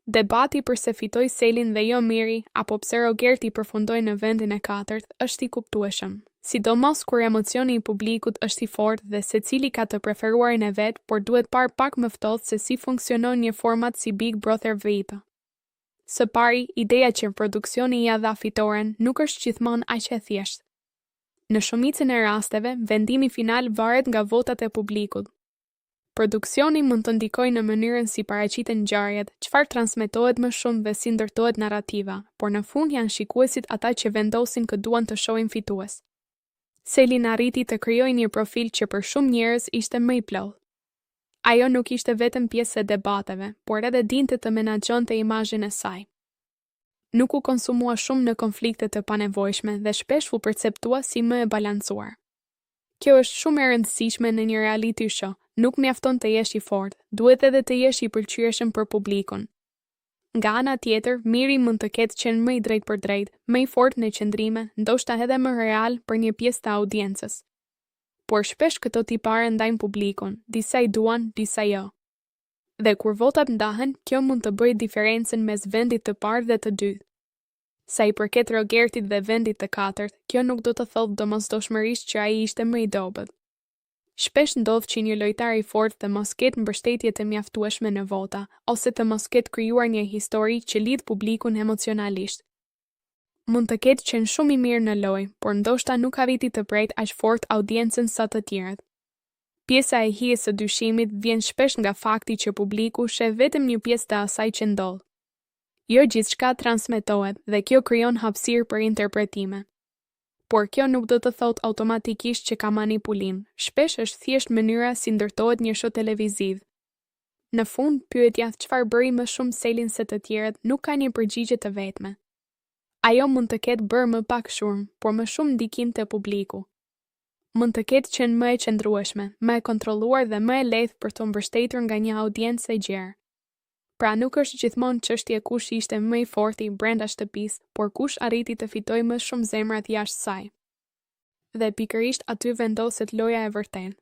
Debati për se fitoi Selin dhe jo Miri, apo pse Rogerti përfundoi në vendin e 4 është i kuptueshëm, sidomos kur emocioni i publikut është i fortë dhe secili ka të preferuarin e vet, por duhet parë pak më ftohtë se si funksionon një format si Big Brother VIP. Së pari, ideja që produksioni ia dha fitoren nuk është gjithmonë aq e thjeshtë. Në shumicën e rasteve, vendimi final varet nga votat e publikut. Produksioni mund të ndikojë në mënyrën si paraqiten ngjarjet, çfarë transmetohet më shumë dhe si ndërtohet narrativa, por në fund janë shikuesit ata që vendosin kë duan të shohin fitues. Selin arriti të krijojë një profil që për shumë njerëz ishte më i plotë. Ajo nuk ishte vetëm pjesë e debateve, por edhe dinte të menaxhonte imazhin e saj. Nuk u konsumua shumë në konflikte të panevojshme dhe shpesh u perceptua si më e balancuar. Kjo është shumë e rëndësishme në një reality show. Nuk mjafton të jesh i fortë, duhet edhe të jesh i pëlqyeshëm për publikun. Nga ana tjetër, Miri mund të ketë qenë më i drejtë për drejtë, më i fortë në qëndrime, ndoshta edhe më real për një pjesë të audiencës. Por shpesh këto tipare ndajnë publikun, disa i duan, disa jo. Dhe kur votat ndahen, kjo mund të bëjë diferencën mes vendit të parë dhe të dytë. Sa i përket Rogertit dhe vendit të 4, kjo nuk do të thotë domosdoshmërisht që ai ishte më i dobët. Shpesh ndodh që një lojtar i fortë të mos ketë mbështetje të mjaftueshme në vota, ose të mos ketë krijuar një histori që lidh publikun emocionalisht. Mund të ketë qenë shumë i mirë në lojë, por ndoshta nuk arriti të prejtë aq fort audiencën sa të tjerët. Pjesa e hijes së dyshimit vjen shpesh nga fakti që publiku sheh vetëm një pjesë të asaj që ndodh. Jo gjithçka transmetohet dhe kjo krijon hapësirë për interpretime. Por kjo nuk do të thotë automatikisht që ka manipulim, shpesh është thjesht mënyra si ndërtohet një show televiziv. Në fund, pyetja çfarë bëri më shumë Selin se të tjerët nuk ka një përgjigje të vetme. Ajo mund të ketë bërë më pak shurm, por më shumë ndikim te publiku. Mund të ketë qenë më e qëndrueshme, më e kontrolluar dhe më e lehtë për të mbështetur nga një audiencë e gjerë. Pra nuk është gjithmonë çështje kush ishte më i forti brenda shtëpisë, por kush arriti të fitojë më shumë zemrat jashtë saj. Dhe pikërisht aty vendoset loja e vërtetë.